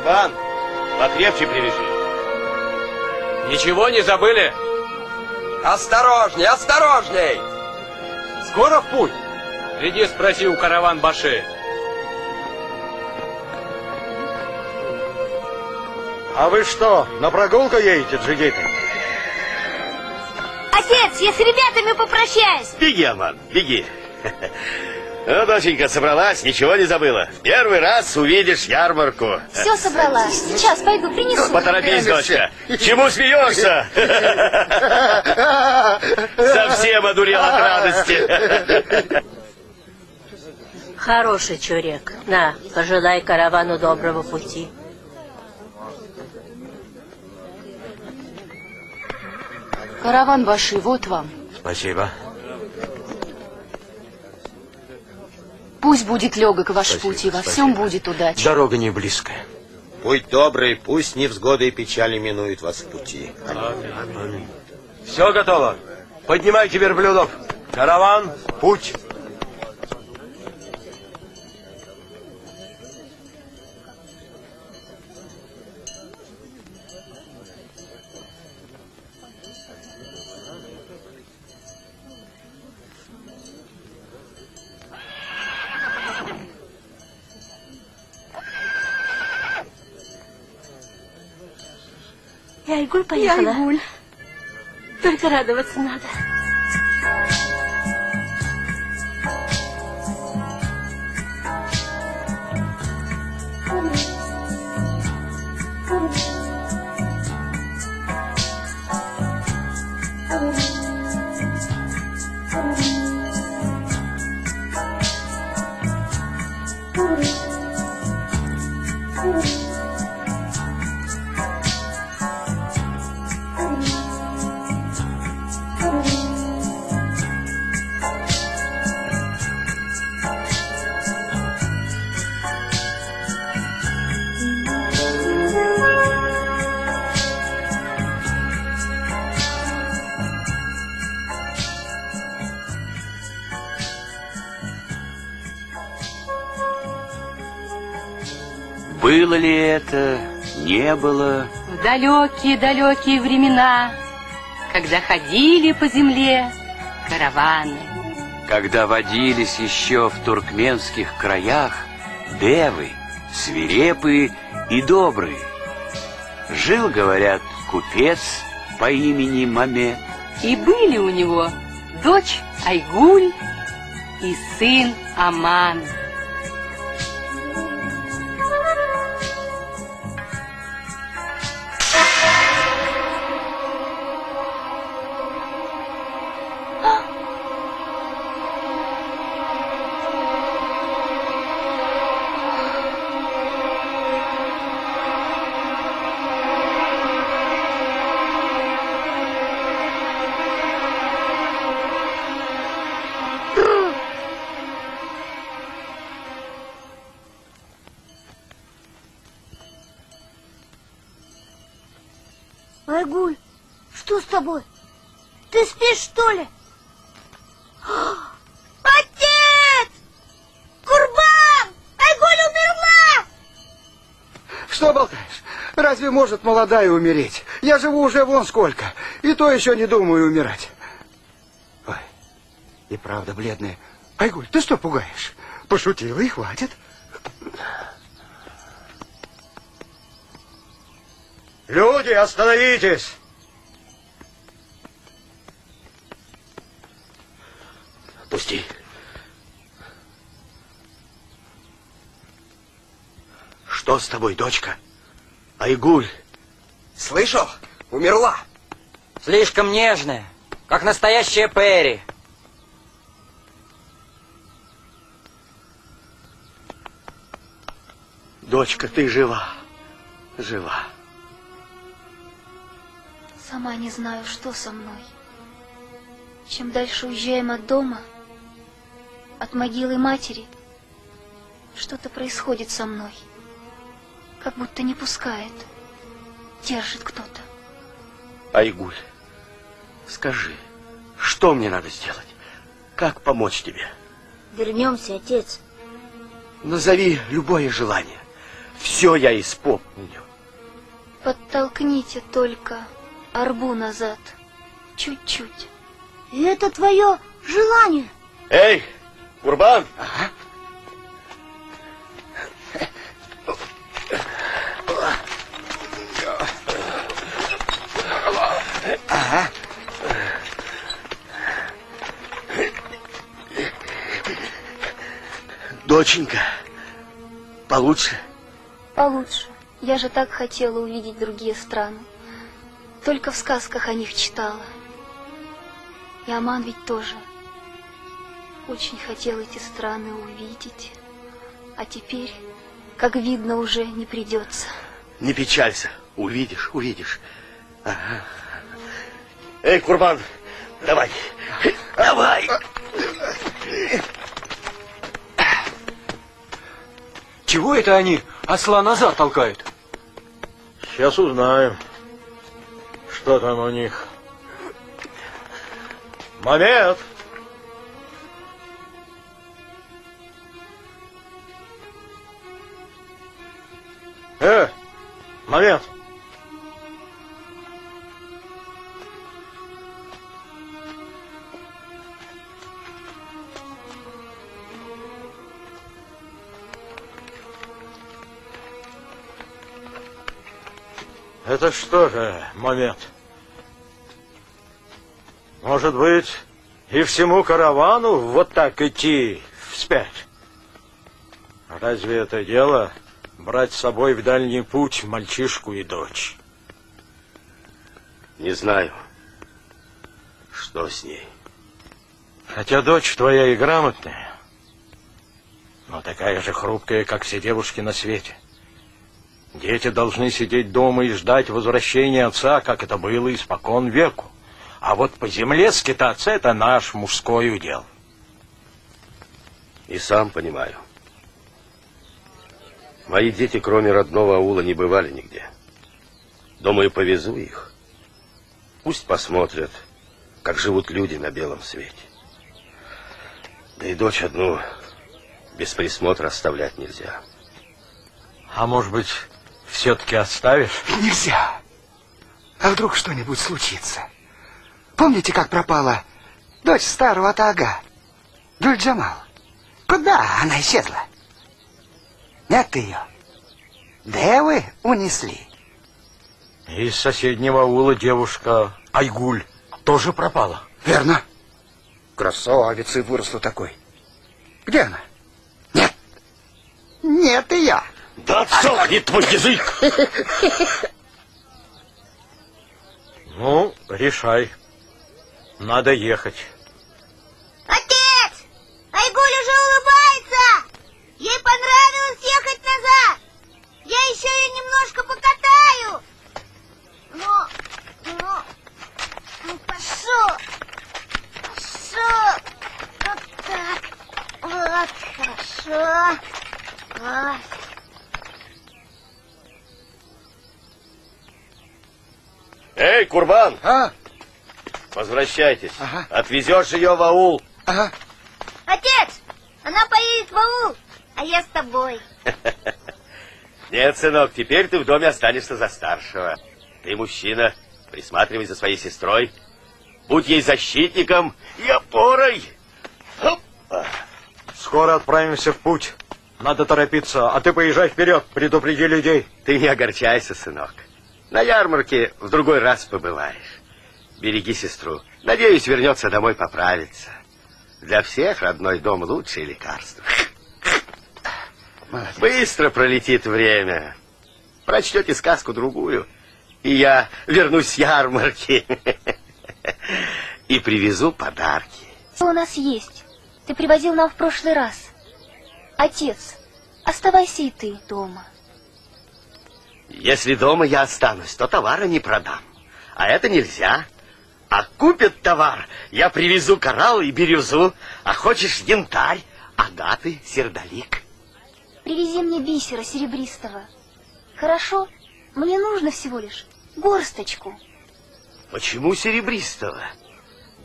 Курбан, покрепче привяжи. Ничего не забыли? Осторожней, осторожней! Скоро в путь? Иди спроси у караван-баши. А вы что, на прогулку едете, джигиты? Отец, я с ребятами попрощаюсь. Беги, Аман, беги. Ну, доченька, собралась, ничего не забыла. В первый раз увидишь ярмарку. Все собрала. Сейчас пойду принесу. Поторопись, дочка. Чему смеешься? Совсем одурел от радости. Хороший чурек. На, пожелай каравану доброго пути. Караван-баши, вот вам. Спасибо. Пусть будет легок ваш путь, и во всем будет удача. Дорога не близкая. Путь добрый, пусть невзгоды и печали минуют вас в пути. Аминь. Все готово. Поднимайте верблюдов. Караван, путь. Я Айгуль поехала. Я Айгуль. Только радоваться надо. Было ли это, не было? В далекие-далекие времена, когда ходили по земле караваны. Когда водились еще в туркменских краях девы, свирепые и добрые. Жил, говорят, купец по имени Мамед. И были у него дочь Айгуль и сын Аман. Айгуль, что с тобой? Ты спишь, что ли? Отец! Курбан! Айгуль умерла! Что болтаешь? Разве может молодая умереть? Я живу уже вон сколько. И то еще не думаю умирать. Ой, и правда бледная. Айгуль, ты что пугаешь? Пошутила и хватит. Люди, остановитесь! Пусти. Что с тобой, дочка? Айгуль? Слышал? Умерла. Слишком нежная, как настоящая Перри. Дочка, ты жива. Жива. Сама не знаю, что со мной. Чем дальше уезжаем от дома, от могилы матери, что-то происходит со мной. Как будто не пускает. Держит кто-то. Айгуль, скажи, что мне надо сделать? Как помочь тебе? Вернемся, отец. Назови любое желание. все я исполню. Подтолкните только арбу назад. Чуть-чуть. И это твое желание? Эй, Курбан! Доченька, получше? Получше. Я же так хотела увидеть другие страны. Только в сказках о них читала. И Аман ведь тоже. Очень хотел эти страны увидеть. А теперь, как видно, уже не придется. Не печалься. Увидишь, увидишь. Ага. Эй, Курбан, давай. Давай. Чего это они осла назад толкают? Сейчас узнаем, что там у них. Момент! Момент! Это что же момент? Может быть, и всему каравану вот так идти вспять? Разве это дело брать с собой в дальний путь мальчишку и дочь? Не знаю, что с ней. Хотя дочь твоя и грамотная, но такая же хрупкая, как все девушки на свете. Дети должны сидеть дома и ждать возвращения отца, как это было испокон веку. А вот по земле скитаться — это наш мужской удел. И сам понимаю. Мои дети, кроме родного аула, не бывали нигде. Думаю, повезу их. Пусть посмотрят, как живут люди на белом свете. Да и дочь одну без присмотра оставлять нельзя. А может быть, все-таки оставишь? Нельзя. А вдруг что-нибудь случится? Помните, как пропала дочь старого Атага, Гюль-Джамал? Куда она исчезла? Нет ее. Девы унесли. Из соседнего аула девушка Айгуль тоже пропала. Верно. Красавица и выросла такой. Где она? Нет. Нет ее. Да отсохни твой язык! Ну, решай. Надо ехать. Отец! Айгуль уже улыбается! Ей понравилось ехать назад! Я еще ее немножко покатаю! Ну, пошел! Вот так! Вот, хорошо! Вот. Эй, Курбан! А? Возвращайтесь. Ага. Отвезешь ее в аул. Ага. Отец! Она поедет в аул, а я с тобой. Нет, сынок, теперь ты в доме останешься за старшего. Ты мужчина, присматривай за своей сестрой. Будь ей защитником и опорой. Опа. Скоро отправимся в путь. Надо торопиться, а ты поезжай вперед, предупреди людей. Ты не огорчайся, сынок. На ярмарке в другой раз побываешь. Береги сестру. Надеюсь, вернется домой поправиться. Для всех родной дом лучшее лекарство. Молодец. Быстро пролетит время. Прочтете сказку другую, и я вернусь с ярмарки и привезу подарки. Что у нас есть? Ты привозил нам в прошлый раз. Отец, оставайся и ты дома. Если дома я останусь, то товара не продам. А это нельзя. А купят товар, я привезу коралл и бирюзу. А хочешь янтарь, агаты, сердолик. Привези мне бисера серебристого. Хорошо? Мне нужно всего лишь горсточку. Почему серебристого?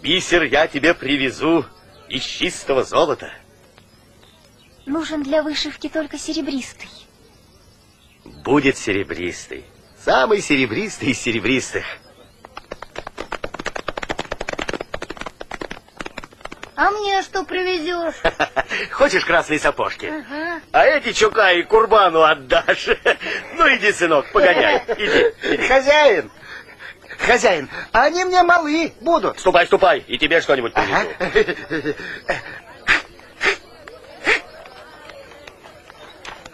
Бисер я тебе привезу из чистого золота. Нужен для вышивки только серебристый. будет серебристый. Самый серебристый из серебристых. А мне что привезешь? Хочешь красные сапожки? Ага. А эти Чукаи Курбану отдашь. Ну иди, сынок, погоняй. Иди. Хозяин! Хозяин, они мне малы будут. Ступай, ступай, и тебе что-нибудь принесу.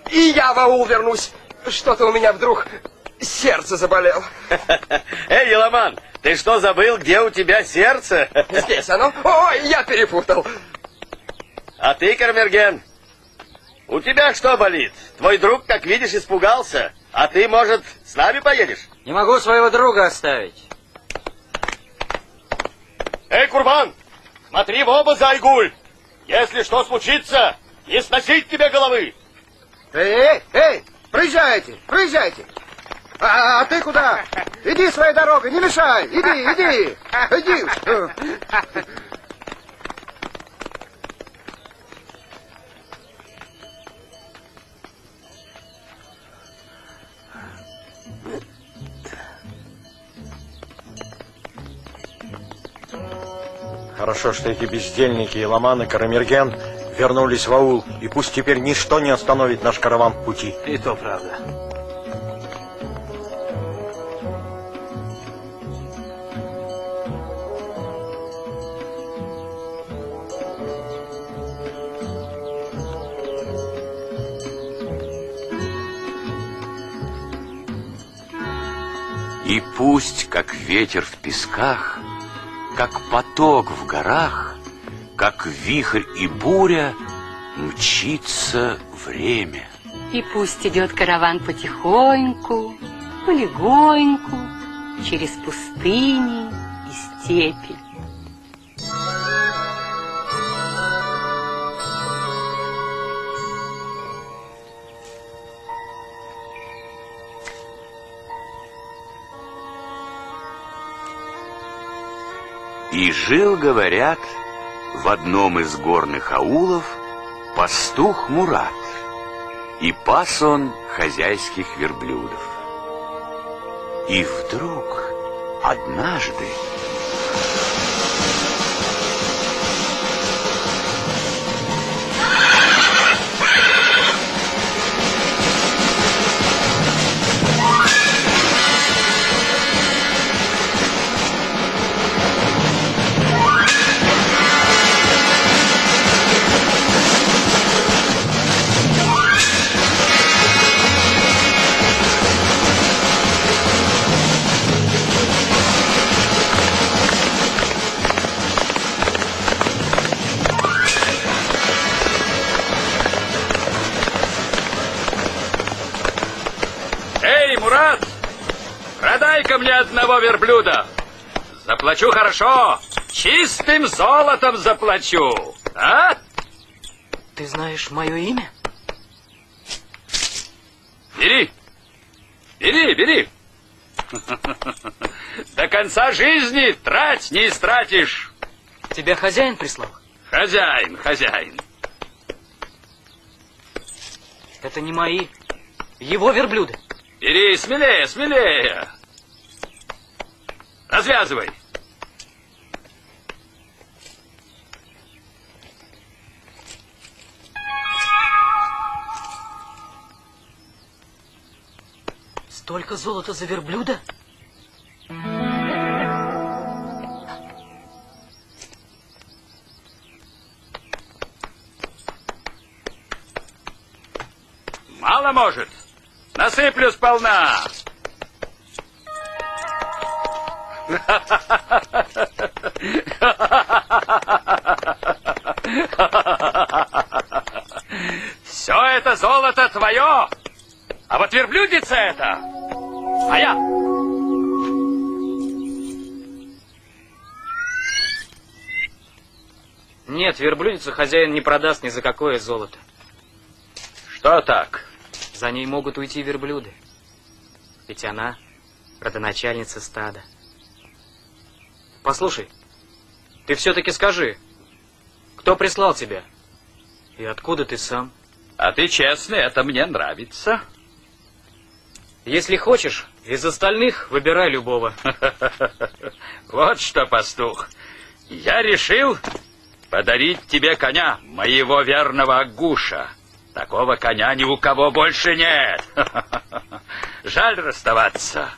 И я в аул вернусь. Что-то у меня вдруг сердце заболело. Эй, Еламан, ты что, забыл, где у тебя сердце? Здесь оно. Ой, я перепутал. А ты, Кармерген, у тебя что болит? Твой друг, как видишь, испугался. А ты, может, с нами поедешь? Не могу своего друга оставить. Эй, Курбан, смотри в оба за Айгуль. Если что случится, не сносить тебе головы. Эй, проезжайте. А ты куда? Иди своей дорогой, не мешай. Иди. Хорошо, что эти бездельники, Еламан и Карамерген вернулись в аул, и пусть теперь ничто не остановит наш караван в пути. И то правда. И пусть, как ветер в песках, как поток в горах, как вихрь и буря, мчится время. И пусть идет караван потихоньку, полегоньку, через пустыни и степи. И жил, говорят, в одном из горных аулов пастух Мурат, и пас он хозяйских верблюдов. И вдруг однажды Продай-ка мне одного верблюда. Заплачу хорошо. Чистым золотом заплачу. А? Ты знаешь мое имя? Бери. Бери. До конца жизни трать не истратишь. Тебя хозяин прислал? Хозяин. Это не мои. Его верблюды. Бери, смелее. Развязывай. Столько золота за верблюда? Мало, может? Насыплю сполна. Все это золото твое, а вот верблюдица это моя. Нет, верблюдицу хозяин не продаст ни за какое золото. Что так? За ней могут уйти верблюды. Ведь она родоначальница стада. Послушай, ты все-таки скажи, кто прислал тебя? И откуда ты сам? А ты честный, это мне нравится. Если хочешь, из остальных выбирай любого. Вот что, пастух, я решил подарить тебе коня, моего верного Агуша. Такого коня ни у кого больше нет. Жаль расставаться,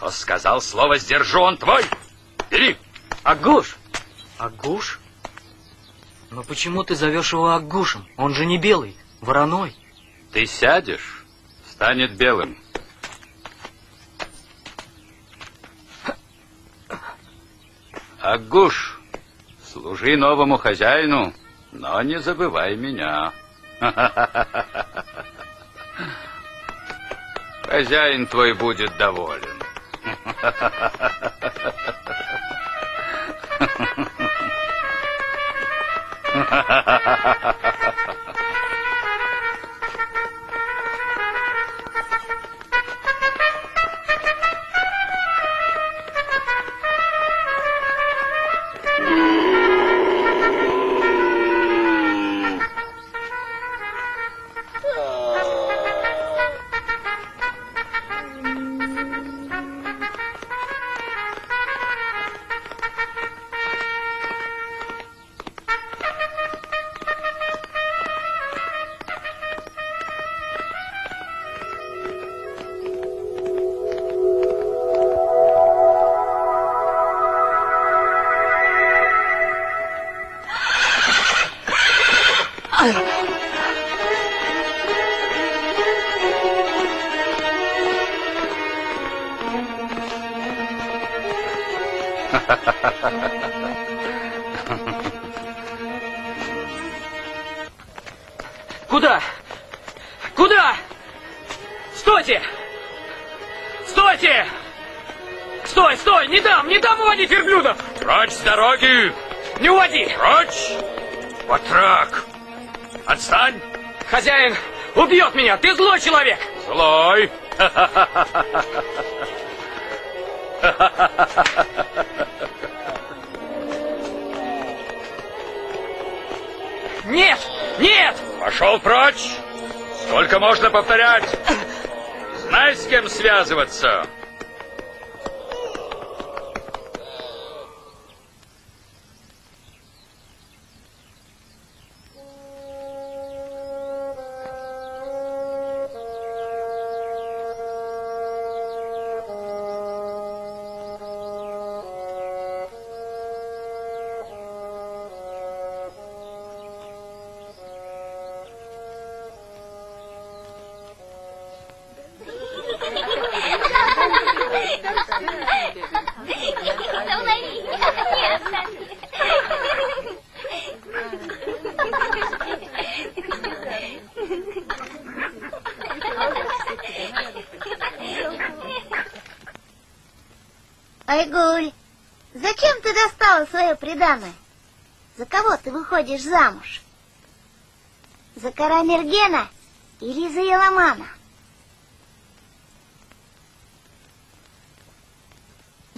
но сказал слово, сдержу, он твой. Бери. Агуш? Агуш? Но почему ты зовешь его Агушем? Он же не белый, вороной. Ты сядешь, станет белым. Агуш, служи новому хозяину, но не забывай меня. Хозяин твой будет доволен. Куда? Куда? Стойте! Стойте! Стой, стой! Не дам уводить верблюдов! Прочь с дороги! Не уводи! Прочь! Батрак! Отстань! Хозяин убьет меня! Ты злой человек! Злой! Нет! Нет! Пошел прочь! Сколько можно повторять? Знай, с кем связываться! Айгуль, зачем ты достала свое приданое? За кого ты выходишь замуж? За Карамергена или за Еламана?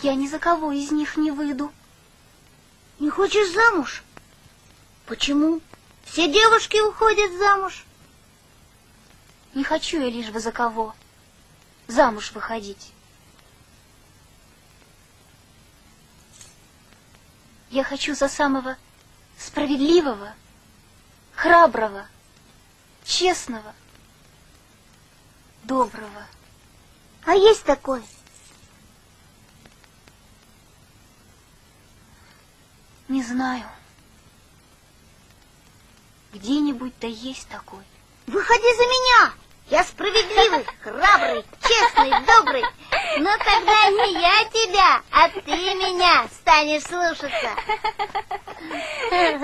Я ни за кого из них не выйду. Не хочешь замуж? Почему? Все девушки уходят замуж. Не хочу я лишь бы за кого замуж выходить. Я хочу за самого справедливого, храброго, честного, доброго. А есть такой? Не знаю. Где-нибудь да есть такой. Выходи за меня! Я справедливый, храбрый, честный, добрый. Но тогда не я тебя, а ты меня станешь слушаться.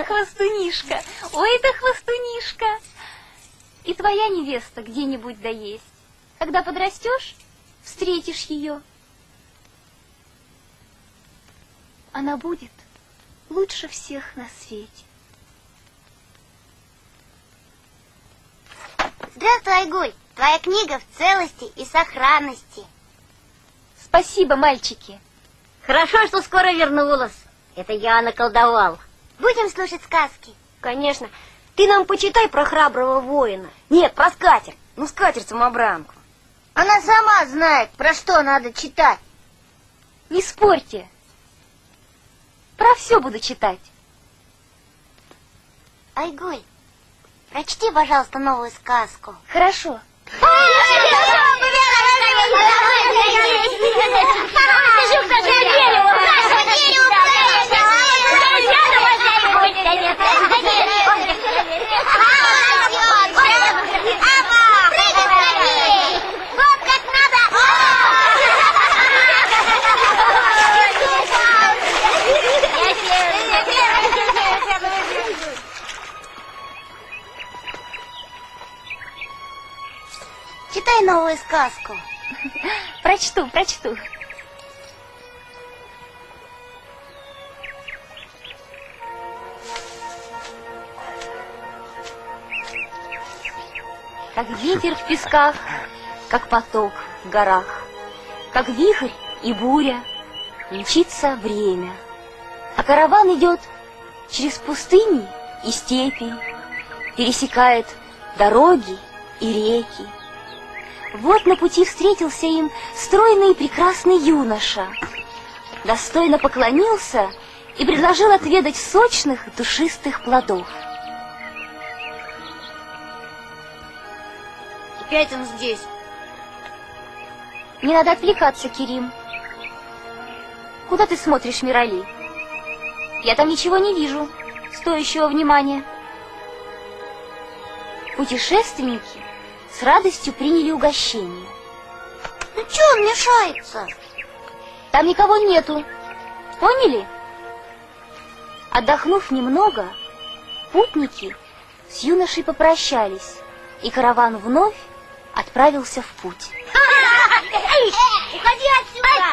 Хвостунишка, ой, да хвостунишка. И твоя невеста где-нибудь да есть. Когда подрастешь, встретишь ее. Она будет лучше всех на свете. Здравствуй, Айгуль. Твоя книга в целости и сохранности. Спасибо, мальчики. Хорошо, что скоро вернулась. Это я наколдовал. Будем слушать сказки? Конечно. Ты нам почитай про храброго воина. Нет, про скатерть. Ну, скатерть-самобранку. Она сама знает, про что надо читать. Не спорьте. Про все буду читать. Айгуль, прочти, пожалуйста, новую сказку. Хорошо. Читай новую сказку. Прочту. Как ветер в песках, как поток в горах, как вихрь и буря, мчится время. А караван идет через пустыни и степи, пересекает дороги и реки. Вот на пути встретился им стройный и прекрасный юноша. Достойно поклонился и предложил отведать сочных душистых плодов. Опять он здесь. Не надо отвлекаться, Керим. Куда ты смотришь, Мирали? Я там ничего не вижу, стоящего внимания. Путешественники с радостью приняли угощение. Ну чё он мешается? Там никого нету. Поняли? Отдохнув немного, путники с юношей попрощались, и караван вновь отправился в путь. Уходи отсюда!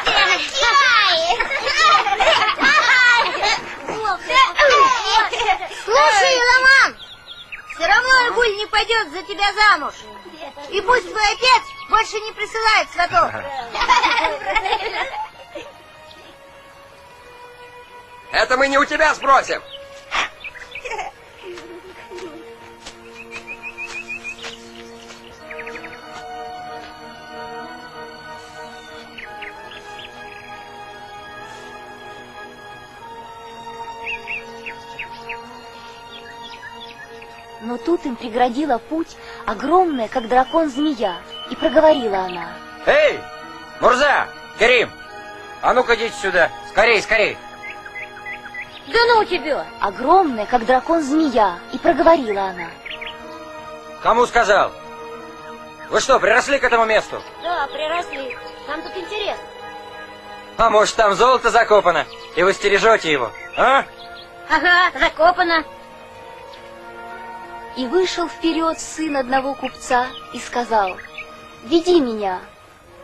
Слушай, Ламан, все равно Айгуль не пойдет за тебя замуж. И пусть твой отец больше не присылает сватов. Это мы не у тебя спросим. Но тут им преградила путь огромная, как дракон, змея, и проговорила она. Эй, Мурза, Керим, а ну-ка идите сюда, скорей, скорей. Да ну тебя! Огромная, как дракон, змея, и проговорила она. Кому сказал? Вы что, приросли к этому месту? Да, приросли. Нам тут интересно. А может, там золото закопано, и вы стережете его, а? Ага, закопано. И вышел вперед сын одного купца и сказал: веди меня,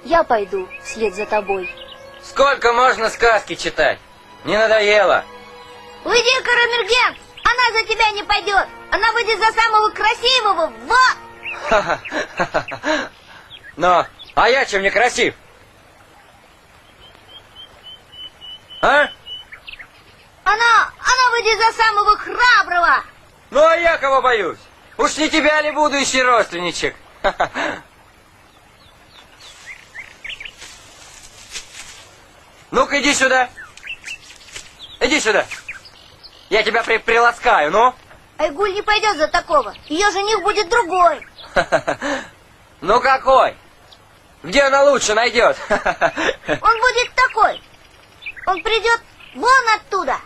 я пойду вслед за тобой. Сколько можно сказки читать? Не надоело? Уйди, Карамерген, она за тебя не пойдет. Она выйдет за самого красивого, вот. Но, а я чем не красив? А? Она выйдет за самого храброго. Ну, а я кого боюсь? Уж не тебя ли будущий родственничек? Ну-ка, иди сюда. Иди сюда. Я тебя приласкаю, ну? Айгуль не пойдет за такого. Ее жених будет другой. Ну, какой? Где она лучше найдет? Он будет такой. Он придет вон оттуда.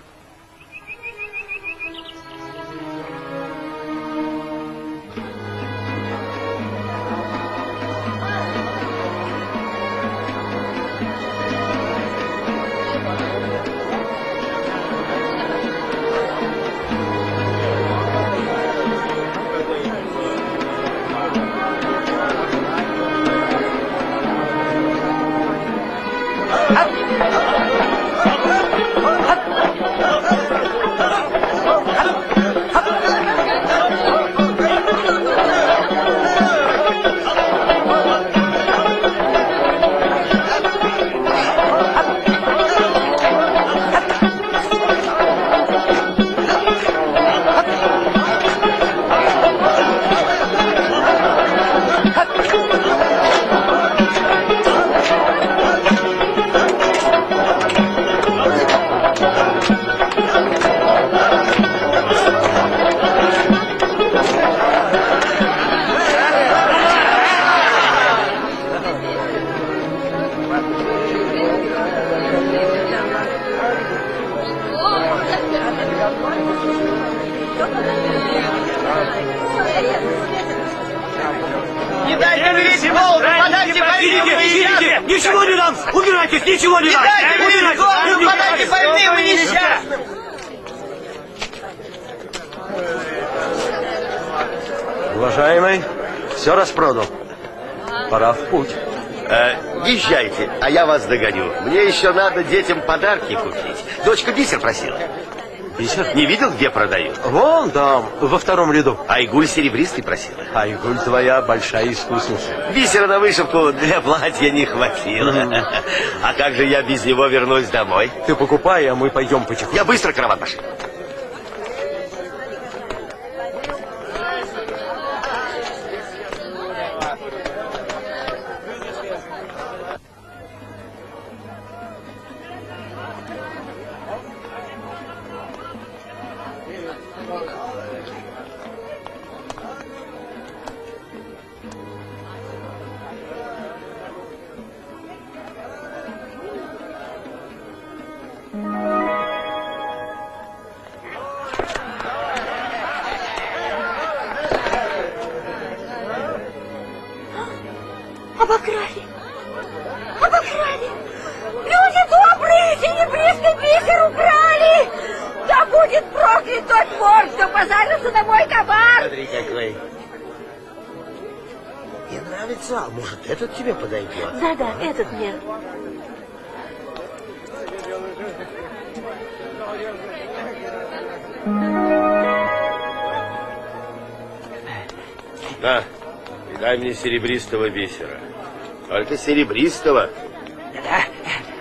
Ничего не дам! Убирайтесь, ничего не дам! Убирайтесь! Пойми, вы несчастны! Уважаемый, все распродал. Пора в путь. Езжайте, а я вас догоню. Мне еще надо детям подарки купить. Дочка бисер просила. Бисер? Не видел, где продают? Вон там, во втором ряду. Айгуль серебристый просила. Айгуль твоя большая искусница. Бисера на вышивку для платья не хватило. А как же я без него вернусь домой? Ты покупай, а мы пойдем потихоньку. Я быстро караван пошли. Обокрали! Обокрали! Люди добрые, серебристый бисер украли! Да будет проклят тот вор, что позарился на мой кабан! Смотри, какой. Мне нравится, а может, этот тебе подойдет? Да-да, этот мне. На, дай мне серебристого бисера. Только серебристого. Да,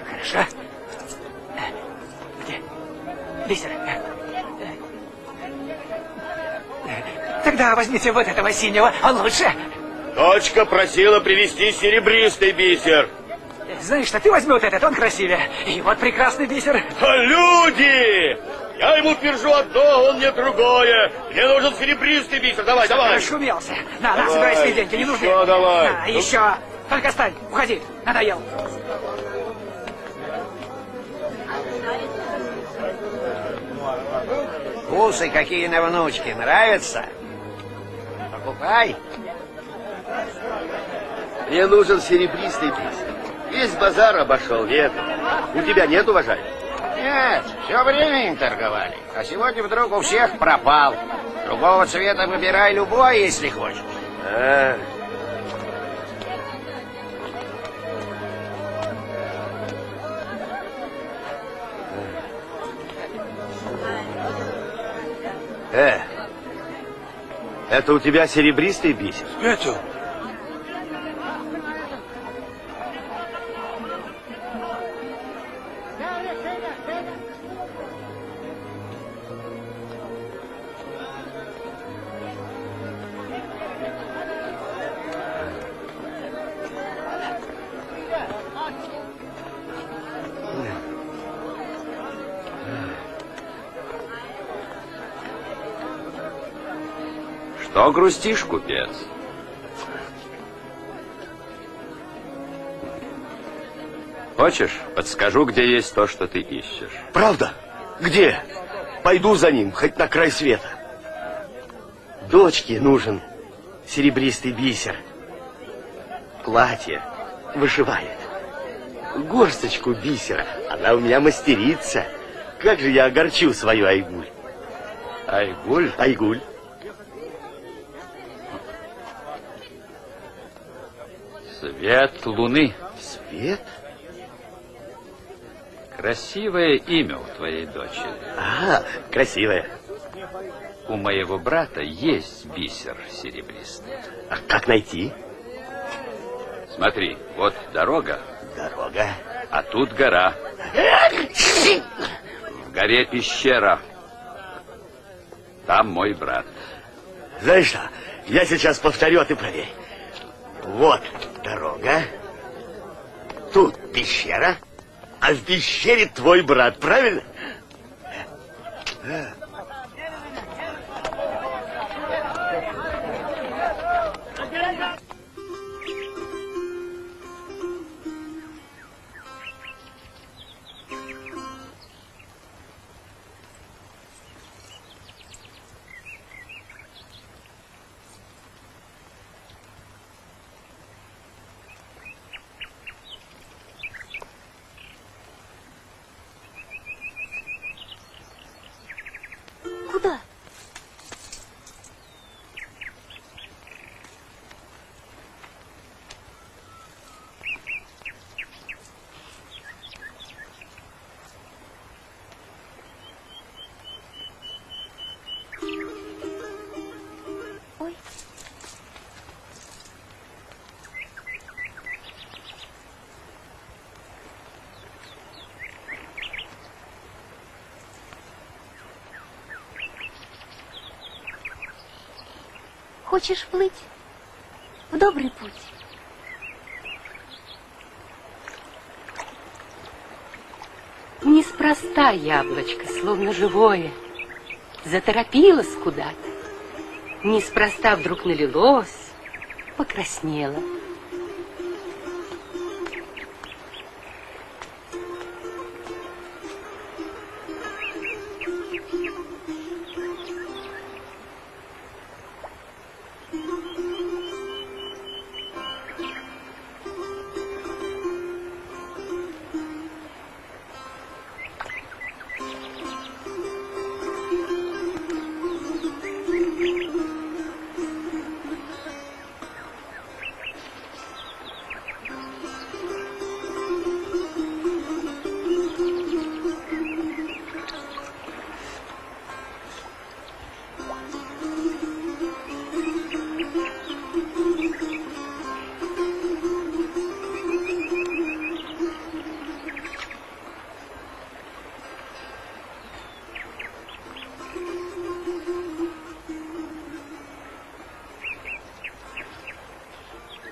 хорошо. Где? Бисер. Тогда возьмите вот этого синего, он лучше. Дочка просила привезти серебристый бисер. Знаешь что, ты возьми вот этот, он красивее. И вот прекрасный бисер. А люди! Я ему твержу одно, он мне другое. Мне нужен серебристый бисер. Давай, Что давай. ты расшумелся? На, собирай свои деньги, не нужны. Еще давай. На, еще. Только стань, уходи, надоел. Вкусы какие на внучке, нравятся? Покупай. Мне нужен серебристый бисер. Весь базар обошел, нет. У тебя нет, уважаемый? Нет, все время им торговали. А сегодня вдруг у всех пропал. Другого цвета выбирай любой, если хочешь. Это у тебя серебристый бисер? Спятил. Что грустишь, купец? Хочешь, подскажу, где есть то, что ты ищешь? Правда? Где? Пойду за ним, хоть на край света. Дочке нужен серебристый бисер. Платье вышивает. Горсточку бисера. Она у меня мастерица. Как же я огорчу свою Айгуль. Айгуль? Айгуль. Свет луны. Свет? Красивое имя у твоей дочери. А, красивое. У моего брата есть бисер серебристый. А как найти? Смотри, вот дорога. Дорога. А тут гора. В горе пещера. Там мой брат. Знаешь что, я сейчас повторю, а ты проверь. Вот дорога. Тут пещера. А в пещере твой брат, правильно? хочешь плыть в добрый путь. Неспроста яблочко, словно живое, заторопилось куда-то. Неспроста вдруг налилось, покраснело.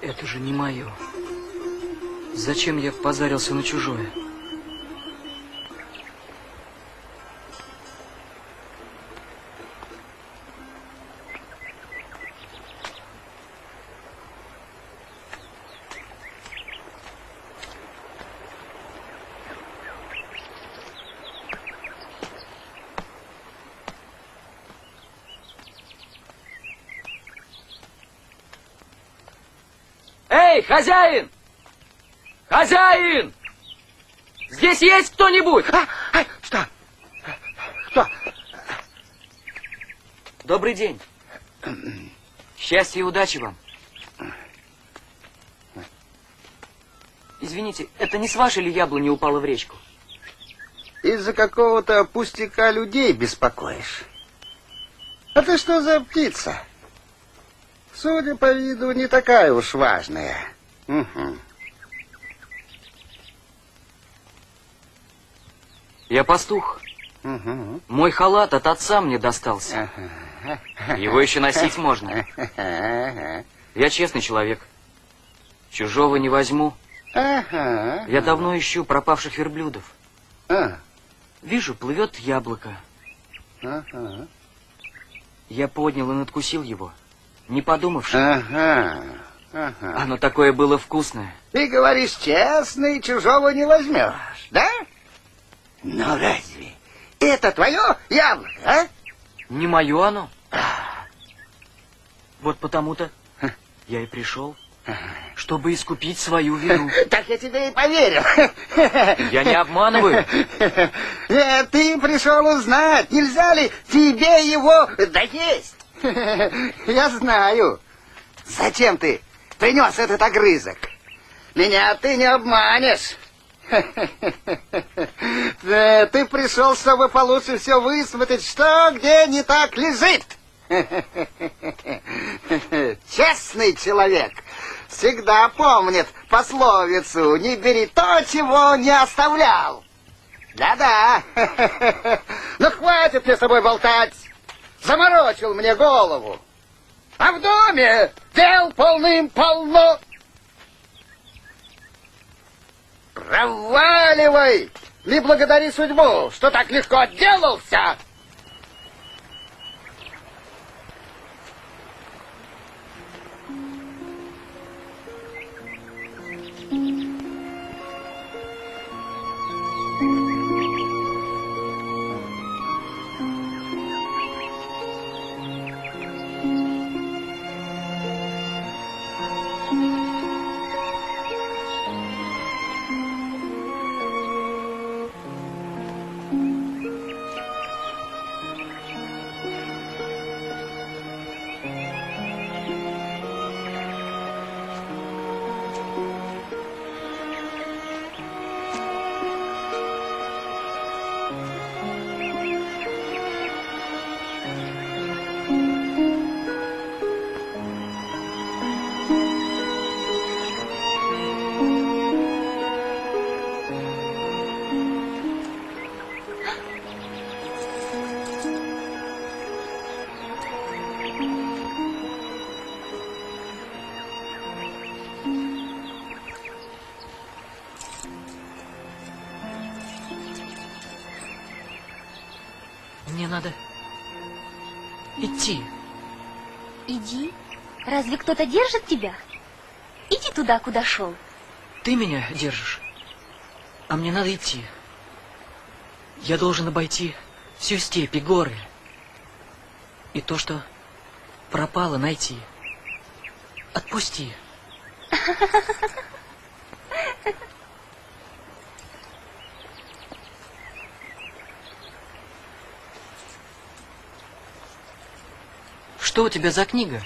Это же не мое. Зачем я позарился на чужое? Эй, хозяин! Хозяин! Здесь есть кто-нибудь? Что? Кто? Добрый день. Счастья и удачи вам. Извините, это не с вашей ли яблони упала в речку? Из-за какого-то пустяка людей беспокоишь. А ты что за птица? Судя по виду, не такая уж важная. Угу. Я пастух. Угу. Мой халат от отца мне достался. Его еще носить можно. Я честный человек. Чужого не возьму. Я давно ищу пропавших верблюдов. Вижу, плывет яблоко. Я поднял и надкусил его, не подумавши. Оно такое было вкусное. Ты говоришь, честный, чужого не возьмешь, да? Ну разве это твое яблоко, а? Не мое оно. Вот потому-то я и пришел, чтобы искупить свою вину. Так я тебе и поверил. Я не обманываю. Ты пришел узнать, нельзя ли тебе его доесть. Я знаю. Зачем ты принес этот огрызок? Меня ты не обманешь. Ты пришел, чтобы получше все высмотреть, что где не так лежит. Честный человек всегда помнит пословицу: не бери то, чего не оставлял. Да-да. Ну хватит мне с тобой болтать. Заморочил мне голову. А в доме дел полным-полно. Проваливай! Не благодари судьбу, что так легко отделался. Мне надо идти. Иди. Разве кто-то держит тебя? Иди туда, куда шел. Ты меня держишь, а мне надо идти. Я должен обойти всю степь и горы. И то, что пропало, найти. Отпусти. Что у тебя за книга?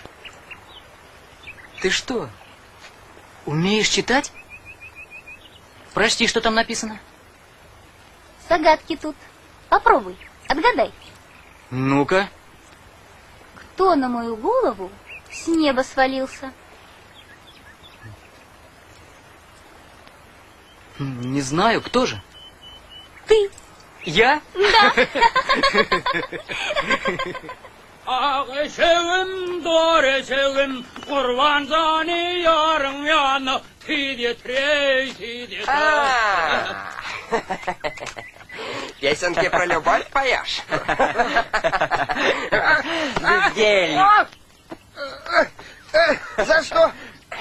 Ты что, умеешь читать? Прочти, что там написано. Загадки тут. Попробуй, отгадай. Ну-ка. Кто на мою голову с неба свалился? Не знаю, кто же? Ты. Я? Да. Ağışığım, doğrışığım, kurban zani yarım yanı, tidye трей, tidye Песенки про любовь поешь? Бездельник. За что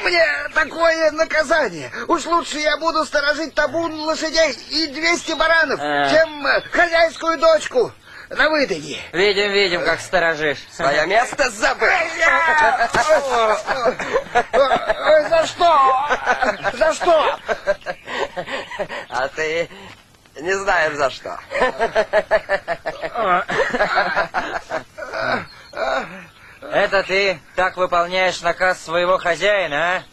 мне такое наказание? Уж лучше я буду сторожить табун лошадей и 200 баранов, чем хозяйскую дочку на выдане. Видим, видим, как сторожишь. Свое место забыл. За что? За что? А ты не знаешь за что. Это ты так выполняешь наказ своего хозяина, а?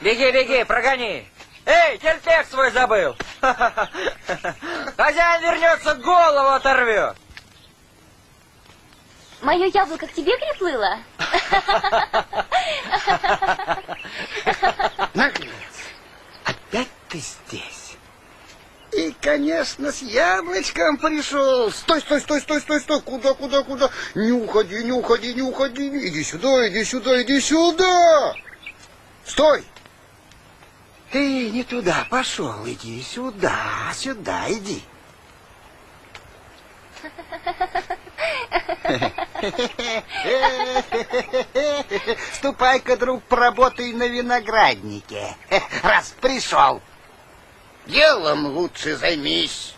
Беги, беги, прогони. Эй, тельтек свой забыл. Хозяин вернется, голову оторвет. Мое яблоко к тебе приплыло? Наглец, опять ты здесь. И, конечно, с яблочком пришел. Стой, стой, стой, стой, стой, стой. Куда, куда, куда? Не уходи, не уходи, не уходи. Иди сюда, иди сюда, иди сюда. Стой. Ты не туда пошел, иди сюда, сюда, иди. Ступай-ка, друг, поработай на винограднике, раз пришел. Делом лучше займись.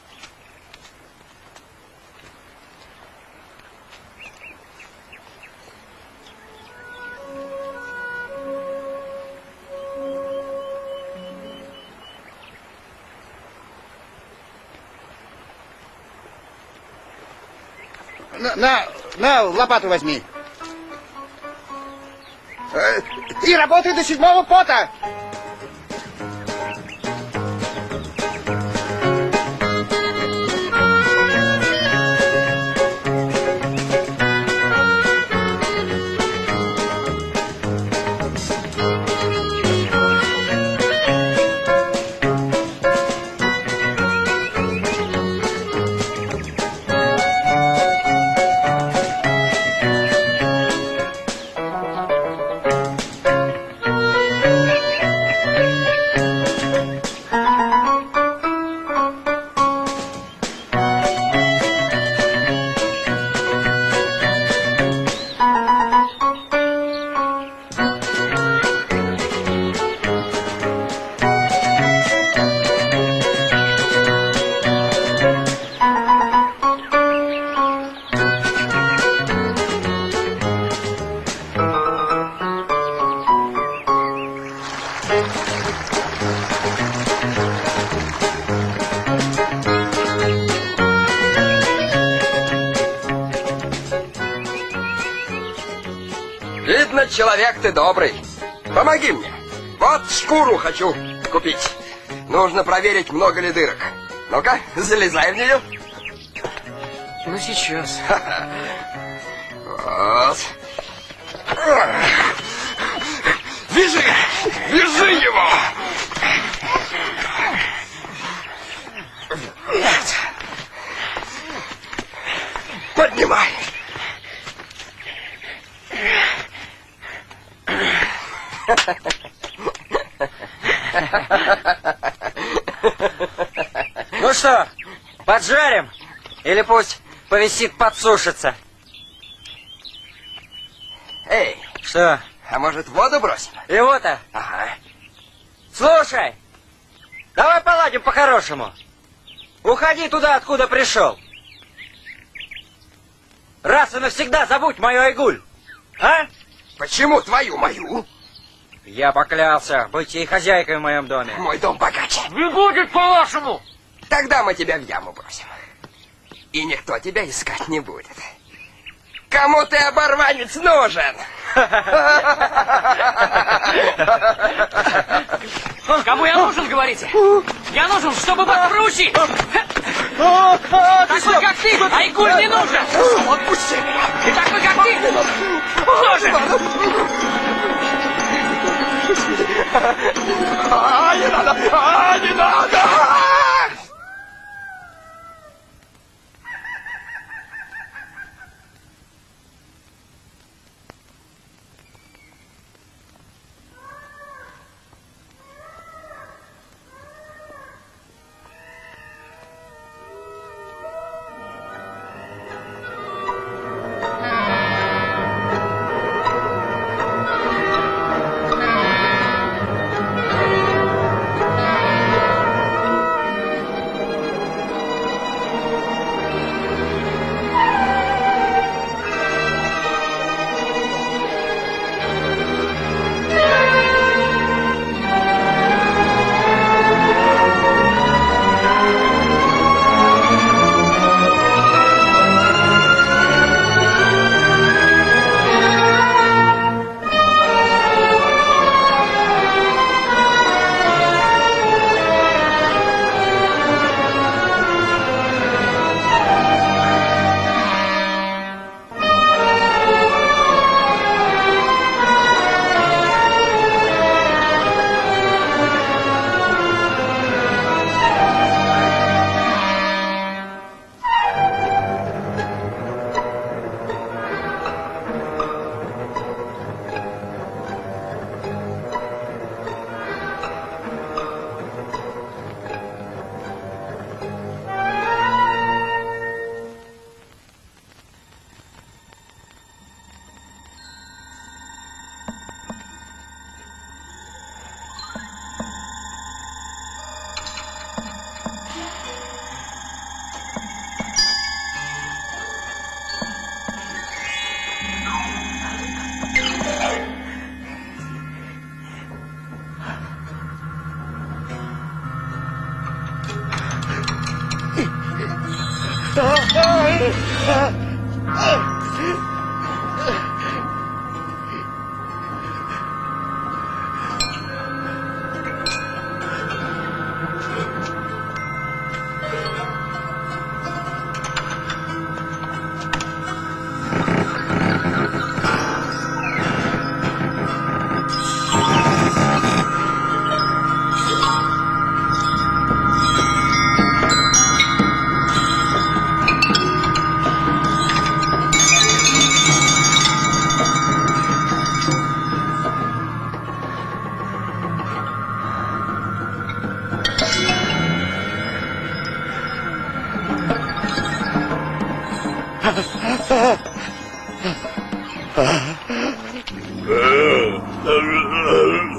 На, лопату возьми. И работай до 7-го пота. Видно, человек ты добрый. Помоги мне. Вот шкуру хочу купить. Нужно проверить, много ли дырок. Ну-ка, залезай в нее. Ну, сейчас. Вот. Вяжи! Вяжи его! Вот. Поднимай. что, поджарим? Или пусть повисит, подсушится? Эй! Что? А может, воду бросим? Его-то? Ага. Слушай, давай поладим по-хорошему. Уходи туда, откуда пришел. Раз и навсегда забудь мою Айгуль. А? Почему твою мою? Я поклялся быть ей хозяйкой в моем доме. Мой дом богаче. Не будет по-вашему. Тогда мы тебя в яму бросим. И никто тебя искать не будет. Кому ты, оборванец, нужен? Кому я нужен, говорите? Я нужен, чтобы быть пручи. Такой, как ты, Айгуль не нужен. Отпусти меня. И такой, как ты, тоже. Не надо! Не надо!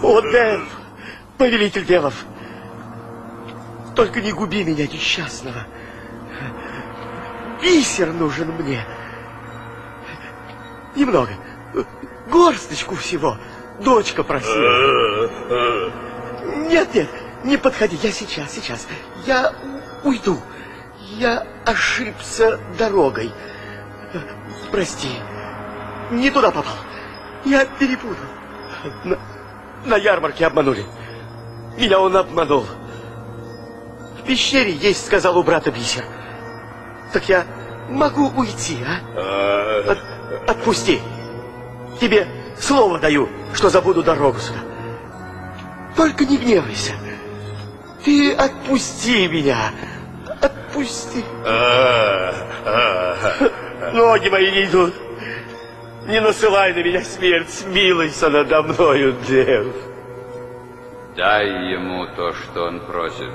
О, Дев, повелитель девов, только не губи меня, несчастного. Бисер нужен мне. Немного, горсточку всего. Дочка просила. Нет, нет, не подходи, я сейчас. Я уйду. Я ошибся дорогой. Прости, не туда попал. Я перепутал. На ярмарке обманули. Меня он обманул. В пещере есть, сказал у брата бисер. Так я могу уйти, а? Отпусти. Тебе слово даю, что забуду дорогу сюда. Только не гневайся. Ты отпусти меня. Отпусти. Ноги мои не идут. Не насылай на меня смерть, смилуйся надо мною, Дев. Дай ему то, что он просит.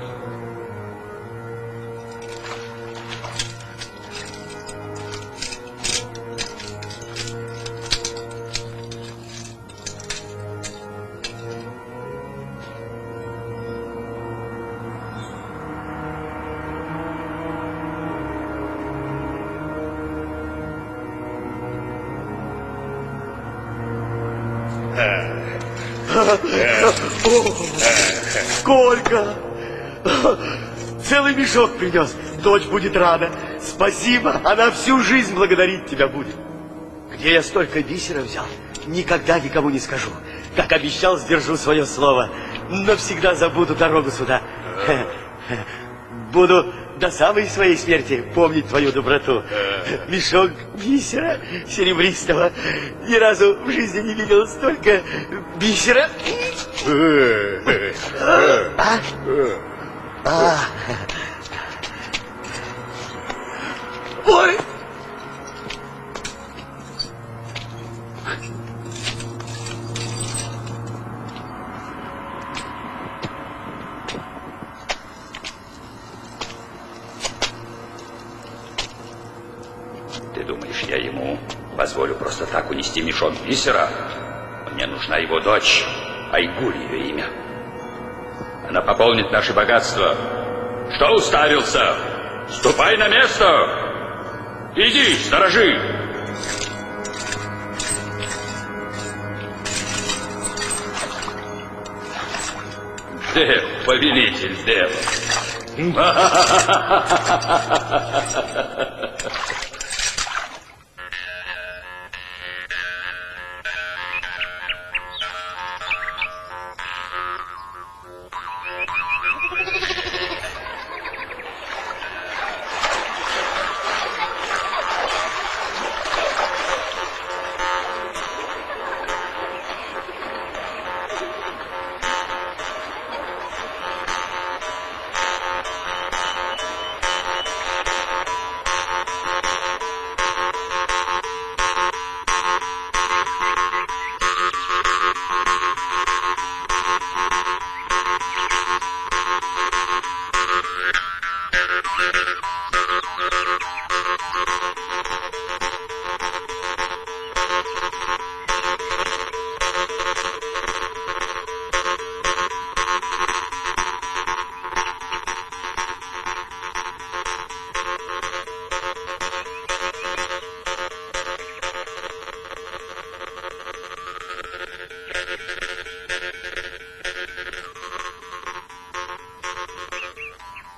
Сколько? Целый мешок принес. Дочь будет рада. Спасибо. Она всю жизнь благодарить тебя будет. Где я столько бисера взял? Никогда никому не скажу. Как обещал, сдержу свое слово. Навсегда забуду дорогу сюда. Буду до самой своей смерти помнить твою доброту. Мешок бисера серебристого. Ни разу в жизни не видел столько бисера. Ой! Ты думаешь, я ему позволю просто так унести мешок бисера? Мне нужна его дочь, Айгуль ее имя. Она пополнит наши богатства. Что уставился? Ступай на место! Иди, сторожи! Дев, повелитель Дев.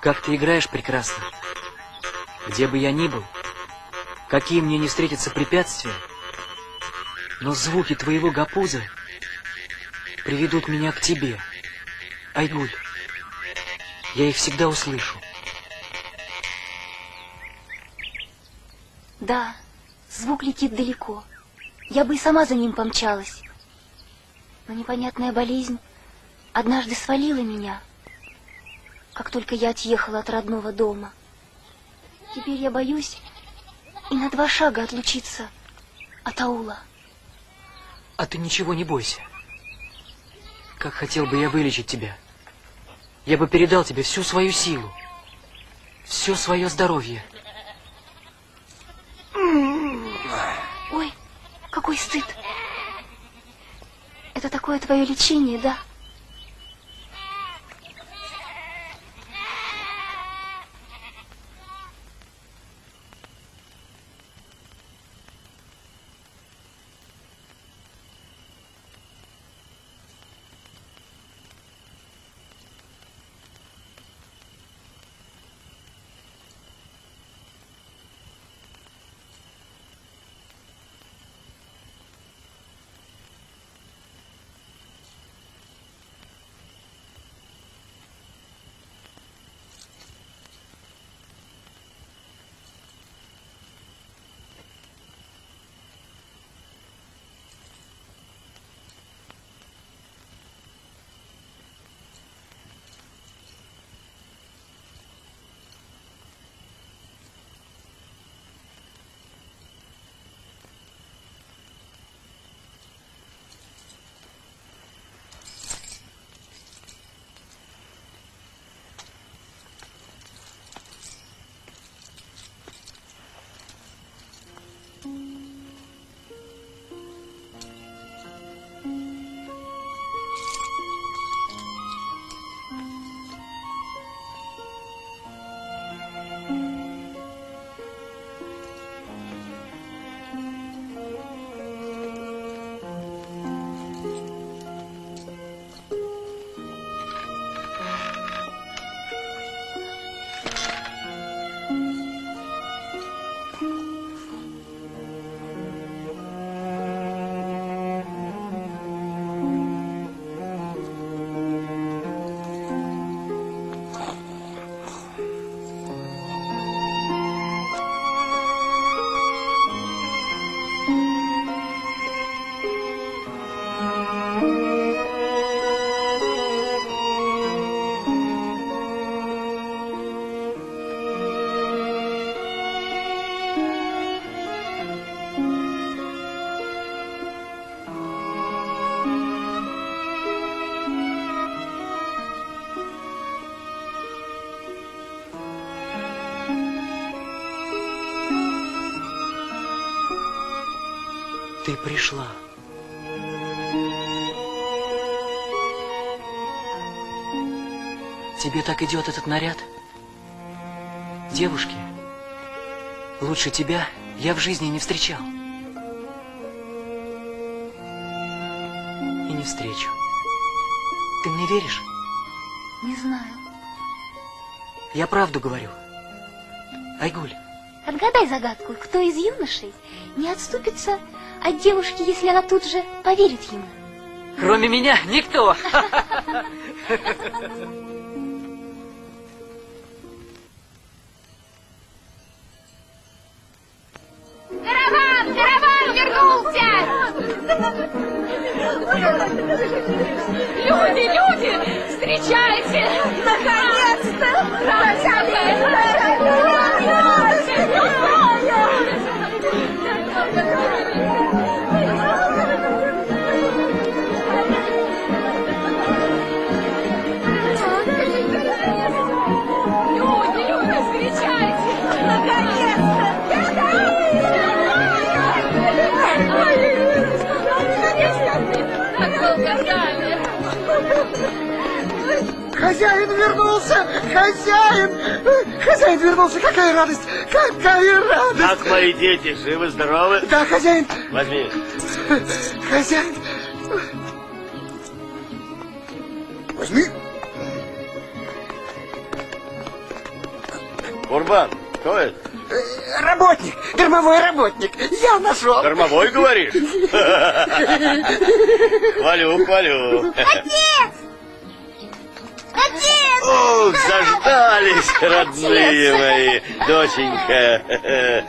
Как ты играешь прекрасно. Где бы я ни был, какие мне не встретятся препятствия, но звуки твоего гапуза приведут меня к тебе, Айгуль. Я их всегда услышу. Да, звук летит далеко. Я бы и сама за ним помчалась. Но непонятная болезнь однажды свалила меня, как только я отъехала от родного дома. Теперь я боюсь и на 2 шага отлучиться от аула. А ты ничего не бойся. Как хотел бы я вылечить тебя. Я бы передал тебе всю свою силу, все свое здоровье. Ой, какой стыд. Это такое твое лечение, да? Ты пришла. Тебе так идет этот наряд? Девушки, лучше тебя я в жизни не встречал. И не встречу. Ты мне веришь? Не знаю. Я правду говорю. Айгуль. Отгадай загадку, кто из юношей не отступится от девушки, если она тут же поверит ему? Кроме меня никто. Караван! Караван вернулся! Люди, люди! Встречайте! Наконец-то! Хозяин вернулся! Хозяин! Хозяин вернулся! Какая радость! Какая радость! Как мои дети? Живы-здоровы? Да, хозяин! Возьми. Хозяин! Возьми! Курбан, кто это? Работник! Дармовой работник! Я нашел! Дармовой, говоришь? Хвалю, хвалю. Отец! Отец! Ох, заждались, родные мои, доченька,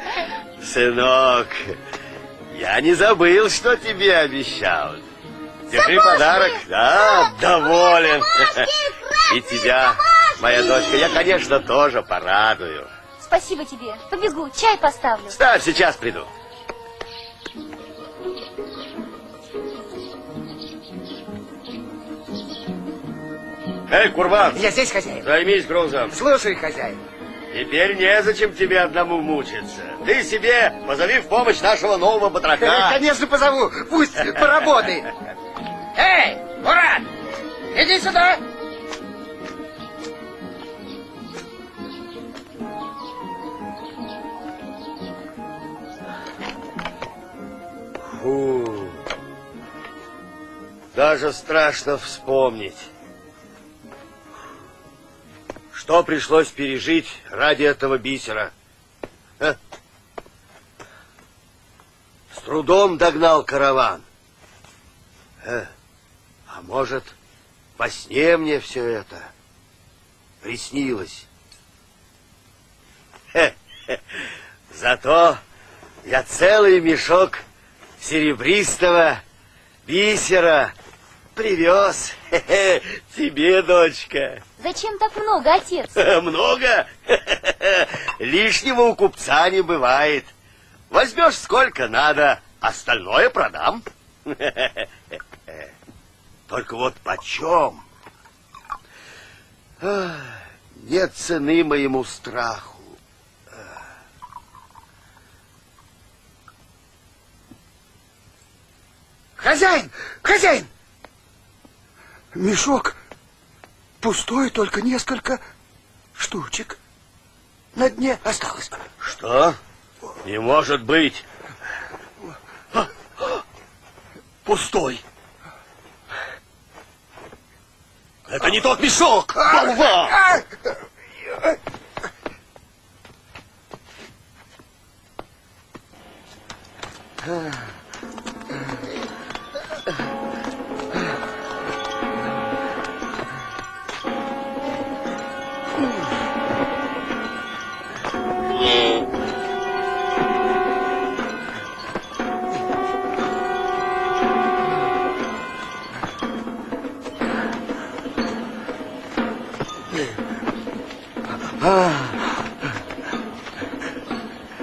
сынок. Я не забыл, что тебе обещал. Держи подарок. Да, доволен. И тебя, моя дочка, я, конечно, тоже порадую. Спасибо тебе. Побегу, чай поставлю. Ставь, сейчас приду. Эй, Курбан! Я здесь, хозяин. Займись грузом. Слушай, хозяин. Теперь незачем тебе одному мучиться. Ты себе позови в помощь нашего нового батрака. Конечно, позову. Пусть поработает. Эй, Мурат, иди сюда. Фу. Даже страшно вспомнить, что пришлось пережить ради этого бисера. А? С трудом догнал караван. А может, во сне мне все это приснилось. Зато я целый мешок серебристого бисера привез тебе, дочка. Зачем так много, отец? Много? Лишнего у купца не бывает. Возьмешь сколько надо, остальное продам. Только вот почем? Нет цены моему страху. Хозяин! Хозяин! Мешок пустой, только несколько штучек на дне осталось. Что? Не может быть. Пустой. Это не тот мешок, болван!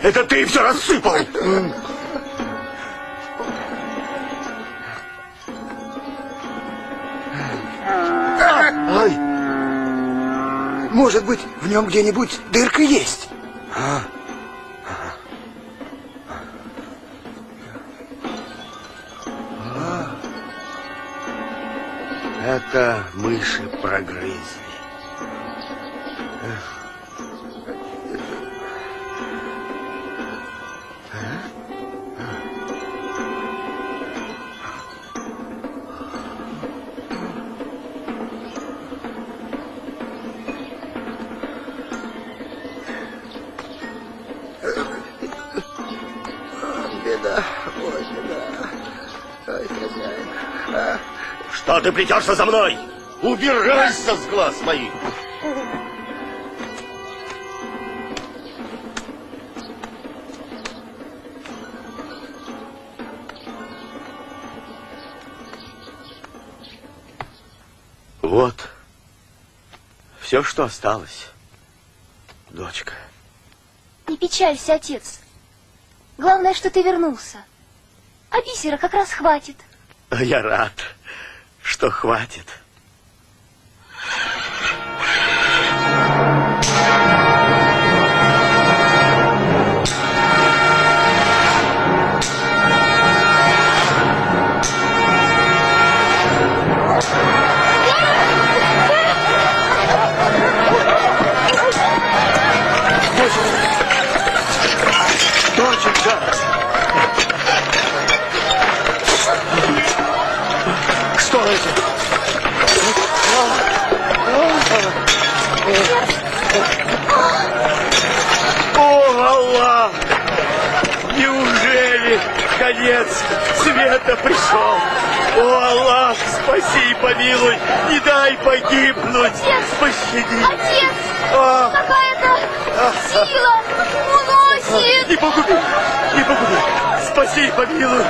Это ты все рассыпал! Ай! Может быть, в нем где-нибудь дырка есть? Это мыши прогрызли. Беда, ой, беда. Ой, хозяин. Что ты плетешься за мной? Убирайся с глаз моих! Вот все, что осталось, дочка. Не печалься, отец. Главное, что ты вернулся. А бисера как раз хватит. Я рад, что хватит. Доченька! Что это? О, Аллах! Неужели конец света пришел? О, Аллах, спаси и помилуй, не дай погибнуть, пощади. Отец! Какая-то сила уносит! Не погуби, не погуби, спаси и помилуй.